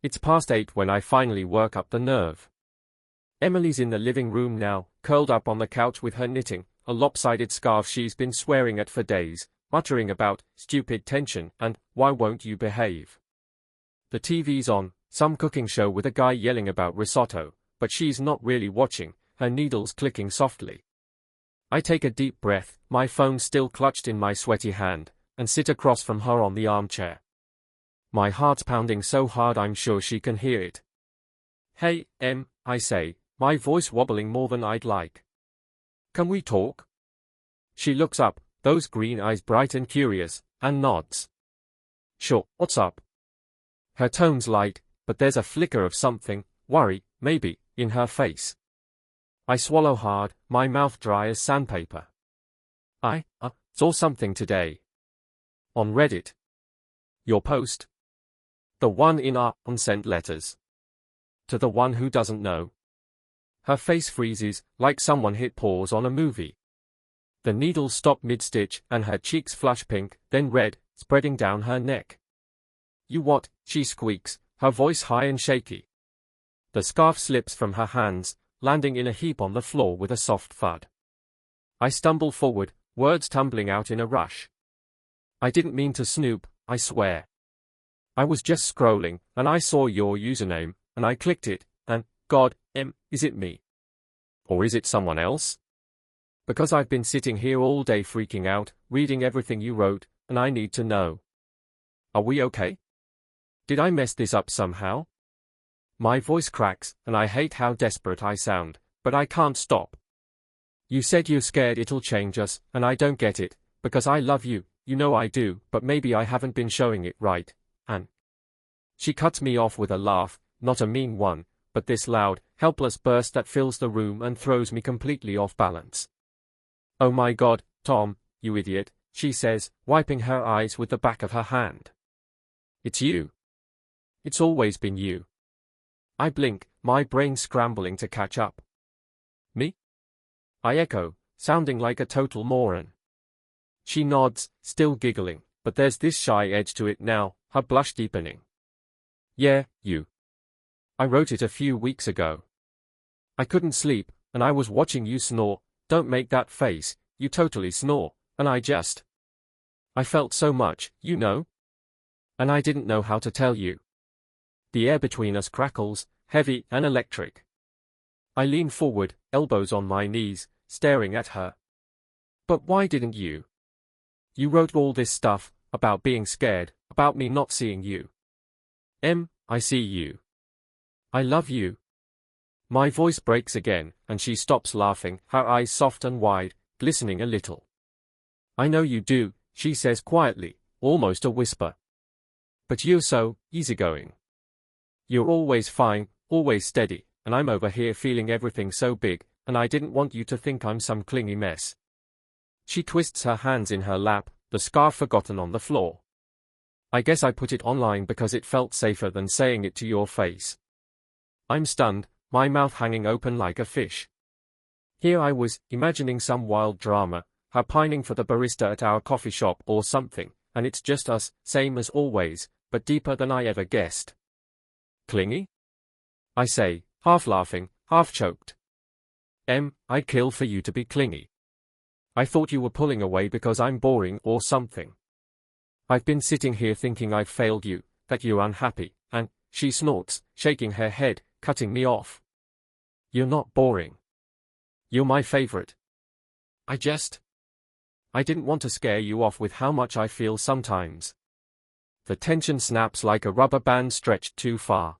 It's past 8 when I finally work up the nerve. Emily's in the living room now, curled up on the couch with her knitting, a lopsided scarf she's been swearing at for days, muttering about stupid tension and why won't you behave. The TV's on, some cooking show with a guy yelling about risotto, but she's not really watching, her needles clicking softly. I take a deep breath, my phone still clutched in my sweaty hand, and sit across from her on the armchair. My heart's pounding so hard I'm sure she can hear it. Hey, Em, I say, my voice wobbling more than I'd like. Can we talk? She looks up, those green eyes bright and curious, and nods. Sure, what's up? Her tone's light, but there's a flicker of something, worry, maybe, in her face. I swallow hard, my mouth dry as sandpaper. I saw something today. On Reddit. Your post? The one in our unsent letters. To the one who doesn't know. Her face freezes, like someone hit pause on a movie. The needles stop mid-stitch, and her cheeks flush pink, then red, spreading down her neck. You what? She squeaks, her voice high and shaky. The scarf slips from her hands, landing in a heap on the floor with a soft thud. I stumble forward, words tumbling out in a rush. I didn't mean to snoop, I swear. I was just scrolling, and I saw your username, and I clicked it, and, God, Em, is it me? Or is it someone else? Because I've been sitting here all day freaking out, reading everything you wrote, and I need to know. Are we okay? Did I mess this up somehow? My voice cracks, and I hate how desperate I sound, but I can't stop. You said you're scared it'll change us, and I don't get it, because I love you, you know I do, but maybe I haven't been showing it right, and... She cuts me off with a laugh, not a mean one, but this loud, helpless burst that fills the room and throws me completely off balance. Oh my God, Tom, you idiot, she says, wiping her eyes with the back of her hand. It's you. It's always been you. I blink, my brain scrambling to catch up. Me? I echo, sounding like a total moron. She nods, still giggling, but there's this shy edge to it now, her blush deepening. Yeah, you. I wrote it a few weeks ago. I couldn't sleep, and I was watching you snore. Don't make that face, you totally snore, and I felt so much, you know? And I didn't know how to tell you. The air between us crackles, heavy and electric. I lean forward, elbows on my knees, staring at her. But why didn't you? You wrote all this stuff, about being scared, about me not seeing you. Em, I see you. I love you. My voice breaks again, and she stops laughing, her eyes soft and wide, glistening a little. I know you do, she says quietly, almost a whisper. But you're so easygoing. You're always fine, always steady, and I'm over here feeling everything so big, and I didn't want you to think I'm some clingy mess. She twists her hands in her lap, the scarf forgotten on the floor. I guess I put it online because it felt safer than saying it to your face. I'm stunned, my mouth hanging open like a fish. Here I was, imagining some wild drama, her pining for the barista at our coffee shop or something, and it's just us, same as always, but deeper than I ever guessed. Clingy? I say, half laughing, half choked. Em, I'd kill for you to be clingy. I thought you were pulling away because I'm boring or something. I've been sitting here thinking I've failed you, that you're unhappy, and, she snorts, shaking her head, cutting me off. You're not boring. You're my favorite. I didn't want to scare you off with how much I feel sometimes. The tension snaps like a rubber band stretched too far.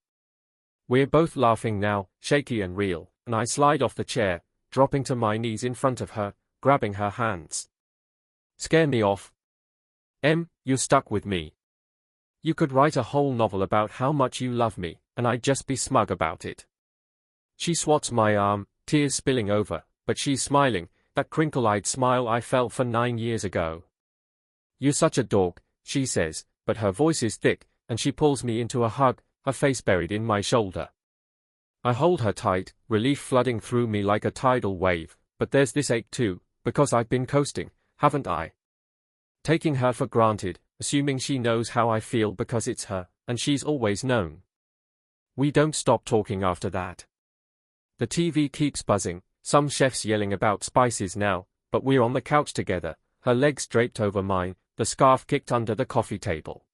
We're both laughing now, shaky and real, and I slide off the chair, dropping to my knees in front of her, grabbing her hands. Scare me off? Em, you're stuck with me. You could write a whole novel about how much you love me, and I'd just be smug about it. She swats my arm, tears spilling over, but she's smiling, that crinkle-eyed smile I felt for 9 years ago. You're such a dork, she says, but her voice is thick, and she pulls me into a hug, her face buried in my shoulder. I hold her tight, relief flooding through me like a tidal wave, but there's this ache too, because I've been coasting, haven't I? Taking her for granted, assuming she knows how I feel because it's her, and she's always known. We don't stop talking after that. The TV keeps buzzing, some chefs yelling about spices now, but we're on the couch together, her legs draped over mine, the scarf kicked under the coffee table.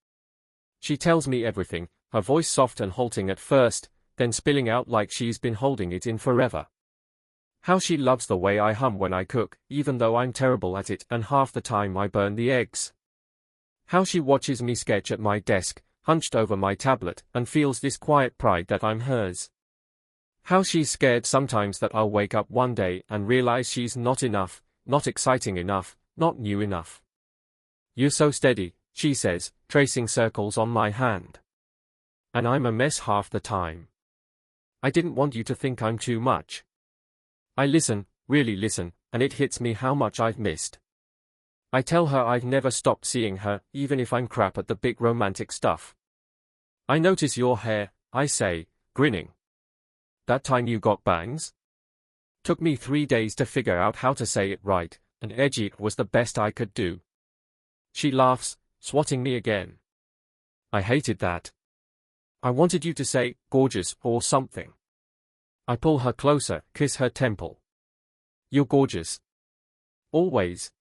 She tells me everything, her voice soft and halting at first, then spilling out like she's been holding it in forever. How she loves the way I hum when I cook, even though I'm terrible at it and half the time I burn the eggs. How she watches me sketch at my desk, hunched over my tablet, and feels this quiet pride that I'm hers. How she's scared sometimes that I'll wake up one day and realize she's not enough, not exciting enough, not new enough. You're so steady, she says, tracing circles on my hand. And I'm a mess half the time. I didn't want you to think I'm too much. I listen, really listen, and it hits me how much I've missed. I tell her I've never stopped seeing her, even if I'm crap at the big romantic stuff. I notice your hair, I say, grinning. That time you got bangs? Took me 3 days to figure out how to say it right, and edgy it was the best I could do. She laughs, swatting me again. I hated that. I wanted you to say, gorgeous, or something. I pull her closer, kiss her temple. You're gorgeous. Always.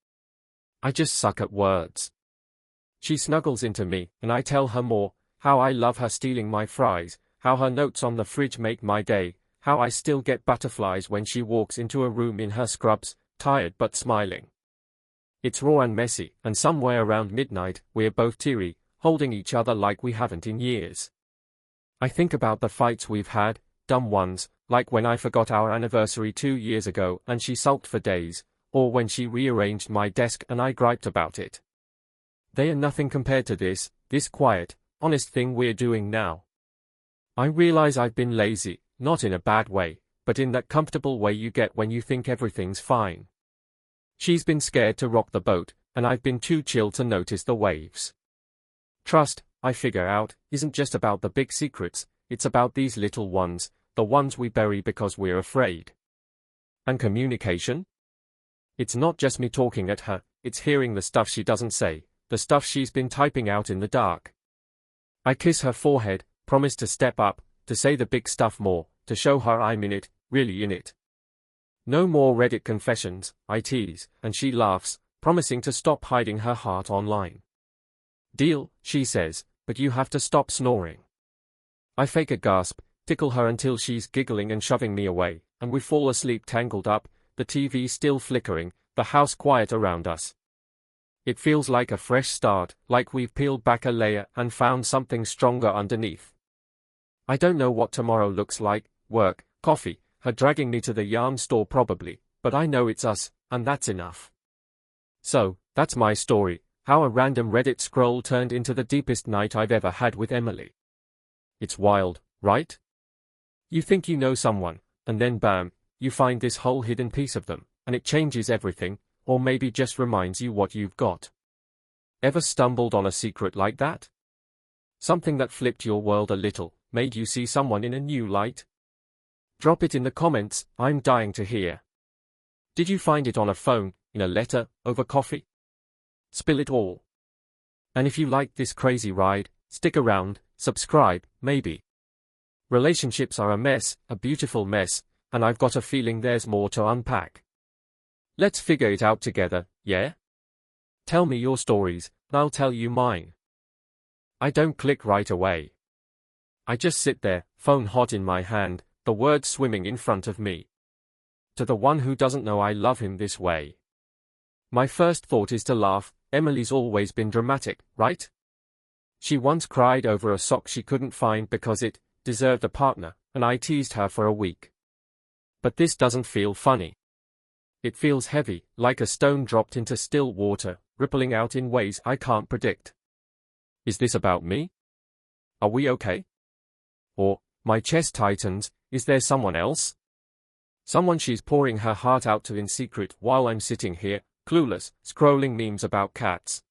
I just suck at words. She snuggles into me, and I tell her more, how I love her stealing my fries, how her notes on the fridge make my day, how I still get butterflies when she walks into a room in her scrubs, tired but smiling. It's raw and messy, and somewhere around midnight, we're both teary, holding each other like we haven't in years. I think about the fights we've had, dumb ones, like when I forgot our anniversary 2 years ago and she sulked for days, or when she rearranged my desk and I griped about it. They are nothing compared to this quiet, honest thing we're doing now. I realize I've been lazy, not in a bad way, but in that comfortable way you get when you think everything's fine. She's been scared to rock the boat, and I've been too chill to notice the waves. Trust, I figure out, isn't just about the big secrets, it's about these little ones, the ones we bury because we're afraid. And communication? It's not just me talking at her, it's hearing the stuff she doesn't say, the stuff she's been typing out in the dark. I kiss her forehead, promise to step up, to say the big stuff more, to show her I'm in it, really in it. No more Reddit confessions, I tease, and she laughs, promising to stop hiding her heart online. Deal, she says, but you have to stop snoring. I fake a gasp, tickle her until she's giggling and shoving me away, and we fall asleep tangled up, the TV still flickering, the house quiet around us. It feels like a fresh start, like we've peeled back a layer and found something stronger underneath. I don't know what tomorrow looks like, work, coffee, her dragging me to the yarn store probably, but I know it's us, and that's enough. So, that's my story, how a random Reddit scroll turned into the deepest night I've ever had with Emily. It's wild, right? You think you know someone, and then bam, you find this whole hidden piece of them, and it changes everything, or maybe just reminds you what you've got. Ever stumbled on a secret like that? Something that flipped your world a little, made you see someone in a new light? Drop it in the comments, I'm dying to hear. Did you find it on a phone, in a letter, over coffee? Spill it all. And if you liked this crazy ride, stick around, subscribe, maybe. Relationships are a mess, a beautiful mess, and I've got a feeling there's more to unpack. Let's figure it out together, yeah? Tell me your stories, and I'll tell you mine. I don't click right away. I just sit there, phone hot in my hand, the words swimming in front of me. To the one who doesn't know I love him this way. My first thought is to laugh. Emily's always been dramatic, right? She once cried over a sock she couldn't find because it deserved a partner, and I teased her for a week. But this doesn't feel funny. It feels heavy, like a stone dropped into still water, rippling out in ways I can't predict. Is this about me? Are we okay? Or, my chest tightens, is there someone else? Someone she's pouring her heart out to in secret while I'm sitting here, clueless, scrolling memes about cats.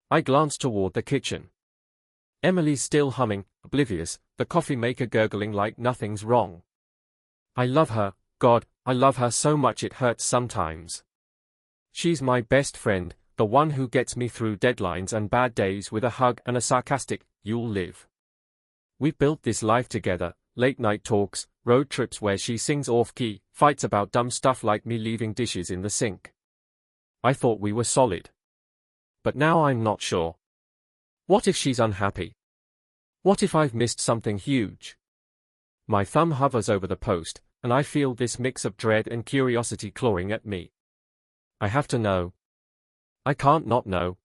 I glance toward the kitchen. Emily's still humming, oblivious, the coffee maker gurgling like nothing's wrong. I love her, God, I love her so much it hurts sometimes. She's my best friend, the one who gets me through deadlines and bad days with a hug and a sarcastic, "You'll live." We've built this life together, late night talks, road trips where she sings off-key, fights about dumb stuff like me leaving dishes in the sink. I thought we were solid. But now I'm not sure. What if she's unhappy? What if I've missed something huge? My thumb hovers over the post, and I feel this mix of dread and curiosity clawing at me. I have to know. I can't not know.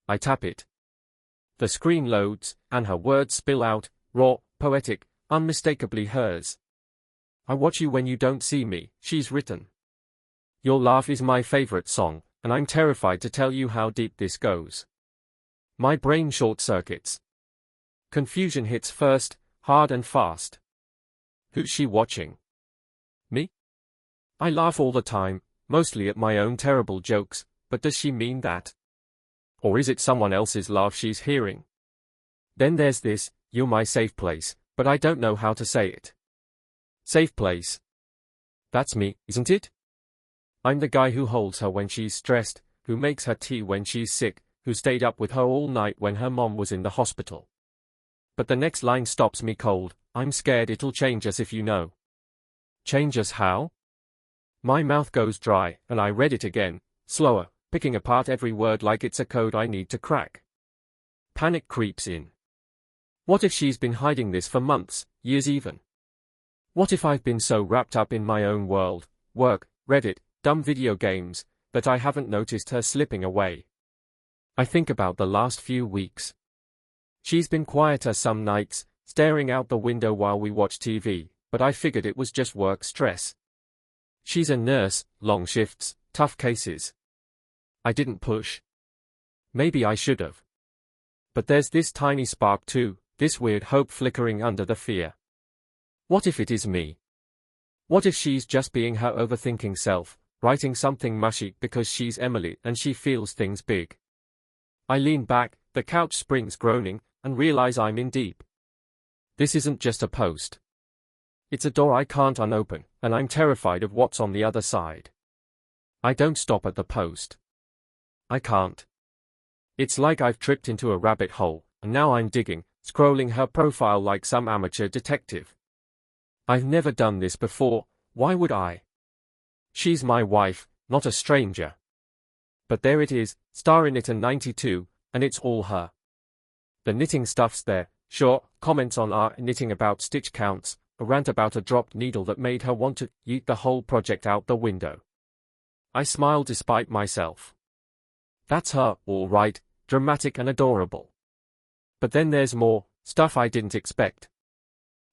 I tap it. The screen loads, and her words spill out, raw, poetic, unmistakably hers. I watch you when you don't see me, she's written. Your laugh is my favorite song, and I'm terrified to tell you how deep this goes. My brain short-circuits. Confusion hits first, hard and fast. Who's she watching? Me? I laugh all the time, mostly at my own terrible jokes, but does she mean that? Or is it someone else's laugh she's hearing? Then there's this, you're my safe place, but I don't know how to say it. Safe place. That's me, isn't it? I'm the guy who holds her when she's stressed, who makes her tea when she's sick, who stayed up with her all night when her mom was in the hospital. But the next line stops me cold. I'm scared it'll change us if you know. Change us how? My mouth goes dry, and I read it again, slower, picking apart every word like it's a code I need to crack. Panic creeps in. What if she's been hiding this for months, years even? What if I've been so wrapped up in my own world, work, Reddit, dumb video games, that I haven't noticed her slipping away? I think about the last few weeks. She's been quieter some nights, staring out the window while we watch TV, but I figured it was just work stress. She's a nurse, long shifts, tough cases. I didn't push. Maybe I should have. But there's this tiny spark too, this weird hope flickering under the fear. What if it is me? What if she's just being her overthinking self, writing something mushy because she's Emily and she feels things big? I lean back, the couch springs groaning, and realize I'm in deep. This isn't just a post. It's a door I can't unopen, and I'm terrified of what's on the other side. I don't stop at the post. I can't. It's like I've tripped into a rabbit hole, and now I'm digging, scrolling her profile like some amateur detective. I've never done this before, why would I? She's my wife, not a stranger. But there it is, star in it and 92, and it's all her. The knitting stuff's there, sure, comments on our knitting about stitch counts, a rant about a dropped needle that made her want to yeet the whole project out the window. I smile despite myself. That's her, all right, dramatic and adorable. But then there's more, stuff I didn't expect.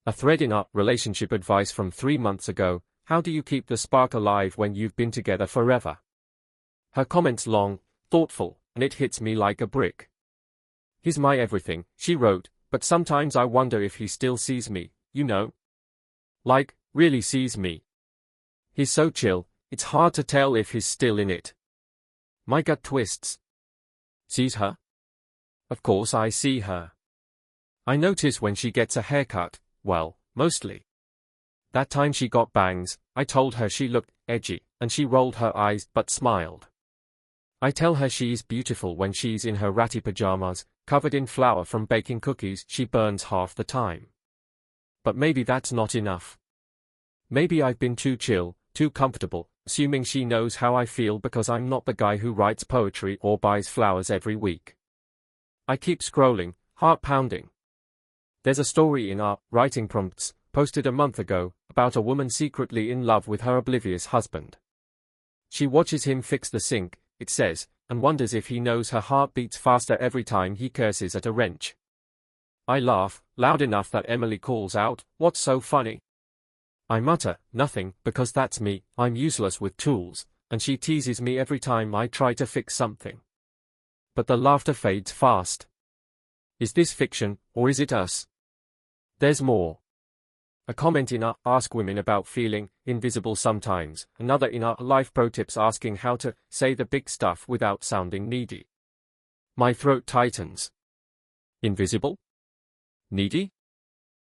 A thread in our relationship advice from 3 months ago, how do you keep the spark alive when you've been together forever? Her comment's long, thoughtful, and it hits me like a brick. He's my everything, she wrote, but sometimes I wonder if he still sees me, you know? Like, really sees me. He's so chill, it's hard to tell if he's still in it. My gut twists. Sees her? Of course I see her. I notice when she gets a haircut, well, mostly. That time she got bangs, I told her she looked edgy, and she rolled her eyes but smiled. I tell her she's beautiful when she's in her ratty pajamas, covered in flour from baking cookies she burns half the time. But maybe that's not enough. Maybe I've been too chill, too comfortable, assuming she knows how I feel because I'm not the guy who writes poetry or buys flowers every week. I keep scrolling, heart pounding. There's a story in our writing prompts, posted a month ago, about a woman secretly in love with her oblivious husband. She watches him fix the sink, it says, and wonders if he knows her heart beats faster every time he curses at a wrench. I laugh, loud enough that Emily calls out, "What's so funny?" I mutter, "Nothing, because that's me, I'm useless with tools," and she teases me every time I try to fix something. But the laughter fades fast. Is this fiction, or is it us? There's more. A comment in our Ask Women about feeling invisible sometimes, another in our Life Pro Tips asking how to say the big stuff without sounding needy. My throat tightens. Invisible? Needy?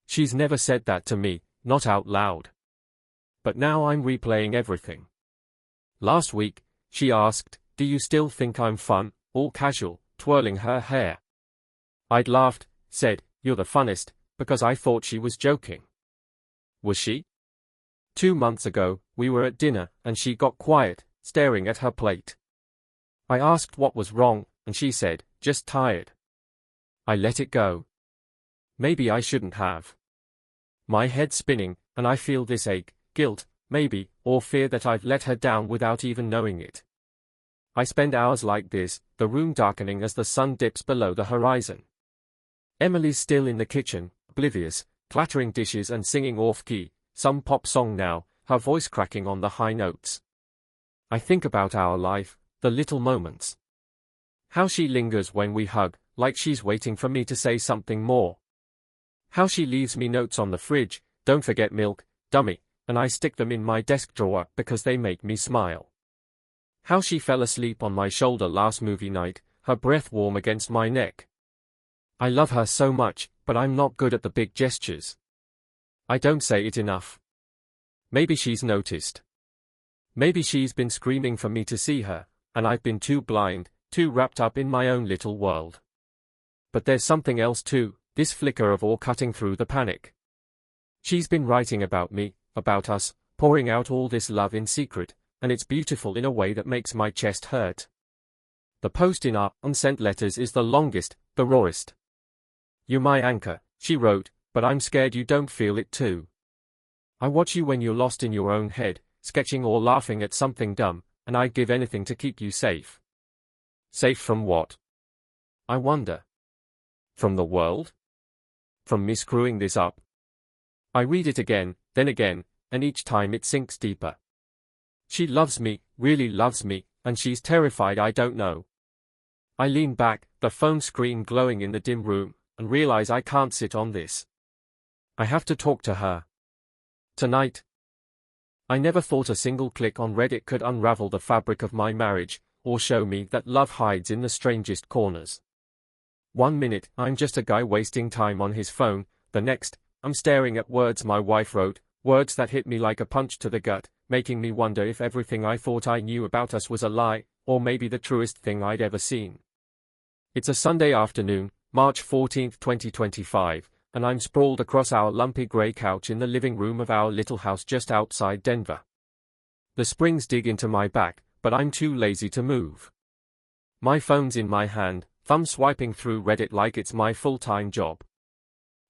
She's never said that to me, not out loud. But now I'm replaying everything. Last week, she asked, "Do you still think I'm fun?" all casual, twirling her hair. I'd laughed, said, "You're the funnest," because I thought she was joking. Was she? 2 months ago, we were at dinner, and she got quiet, staring at her plate. I asked what was wrong, and she said, "Just tired." I let it go. Maybe I shouldn't have. My head's spinning, and I feel this ache, guilt, maybe, or fear that I've let her down without even knowing it. I spend hours like this, the room darkening as the sun dips below the horizon. Emily's still in the kitchen, oblivious, clattering dishes and singing off-key, some pop song now, her voice cracking on the high notes. I think about our life, the little moments. How she lingers when we hug, like she's waiting for me to say something more. How she leaves me notes on the fridge, "Don't forget milk, dummy," and I stick them in my desk drawer because they make me smile. How she fell asleep on my shoulder last movie night, her breath warm against my neck. I love her so much, but I'm not good at the big gestures. I don't say it enough. Maybe she's noticed. Maybe she's been screaming for me to see her, and I've been too blind, too wrapped up in my own little world. But there's something else too, this flicker of awe cutting through the panic. She's been writing about me, about us, pouring out all this love in secret, and it's beautiful in a way that makes my chest hurt. The post in our unsent letters is the longest, the rawest. "You're my anchor," she wrote, "but I'm scared you don't feel it too. I watch you when you're lost in your own head, sketching or laughing at something dumb, and I'd give anything to keep you safe." Safe from what? I wonder. From the world? From me screwing this up? I read it again, then again, and each time it sinks deeper. She loves me, really loves me, and she's terrified I don't know. I lean back, the phone screen glowing in the dim room, and realize I can't sit on this. I have to talk to her. Tonight. I never thought a single click on Reddit could unravel the fabric of my marriage, or show me that love hides in the strangest corners. 1 minute, I'm just a guy wasting time on his phone, the next, I'm staring at words my wife wrote, words that hit me like a punch to the gut, making me wonder if everything I thought I knew about us was a lie, or maybe the truest thing I'd ever seen. It's a Sunday afternoon, March 14, 2025, and I'm sprawled across our lumpy gray couch in the living room of our little house just outside Denver. The springs dig into my back, but I'm too lazy to move. My phone's in my hand, thumb swiping through Reddit like it's my full-time job.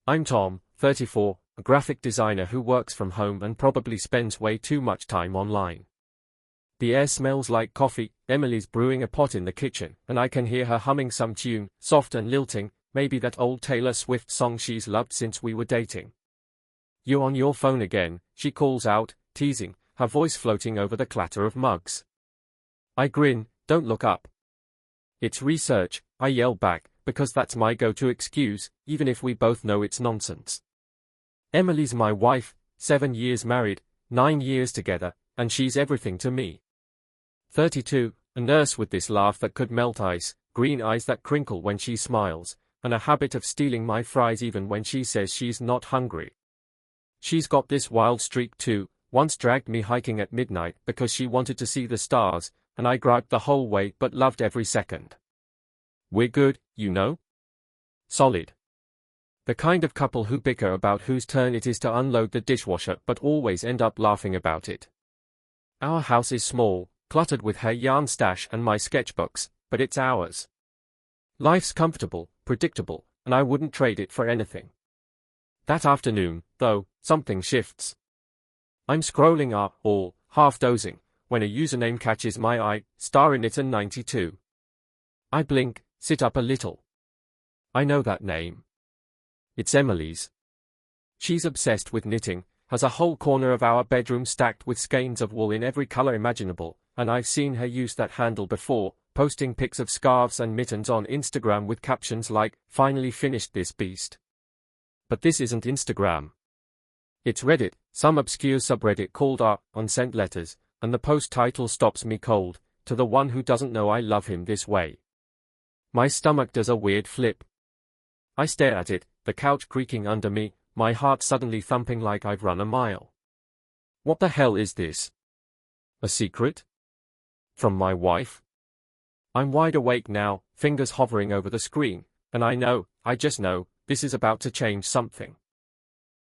I'm Tom, 34, a graphic designer who works from home and probably spends way too much time online. The air smells like coffee, Emily's brewing a pot in the kitchen, and I can hear her humming some tune, soft and lilting, maybe that old Taylor Swift song she's loved since we were dating. "You on your phone again," she calls out, teasing, her voice floating over the clatter of mugs. I grin, "Don't look up." "It's research," I yell back, because that's my go-to excuse, even if we both know it's nonsense. Emily's my wife, 7 years married, 9 years together, and she's everything to me. 32, a nurse with this laugh that could melt ice, green eyes that crinkle when she smiles, and a habit of stealing my fries even when she says she's not hungry. She's got this wild streak too, once dragged me hiking at midnight because she wanted to see the stars, and I griped the whole way but loved every second. We're good, you know? Solid. The kind of couple who bicker about whose turn it is to unload the dishwasher but always end up laughing about it. Our house is small, cluttered with her yarn stash and my sketchbooks, but it's ours. Life's comfortable, predictable, and I wouldn't trade it for anything. That afternoon, though, something shifts. I'm scrolling up, all, half dozing, when a username catches my eye, *in92. I blink, sit up a little. I know that name. It's Emily's. She's obsessed with knitting, has a whole corner of our bedroom stacked with skeins of wool in every color imaginable, and I've seen her use that handle before, posting pics of scarves and mittens on Instagram with captions like, "Finally finished this beast." But this isn't Instagram. It's Reddit, some obscure subreddit called our unsent letters, and the post title stops me cold, "To the one who doesn't know I love him this way." My stomach does a weird flip. I stare at it, the couch creaking under me, my heart suddenly thumping like I've run a mile. What the hell is this? A secret? From my wife? I'm wide awake now, fingers hovering over the screen, and I just know, this is about to change something.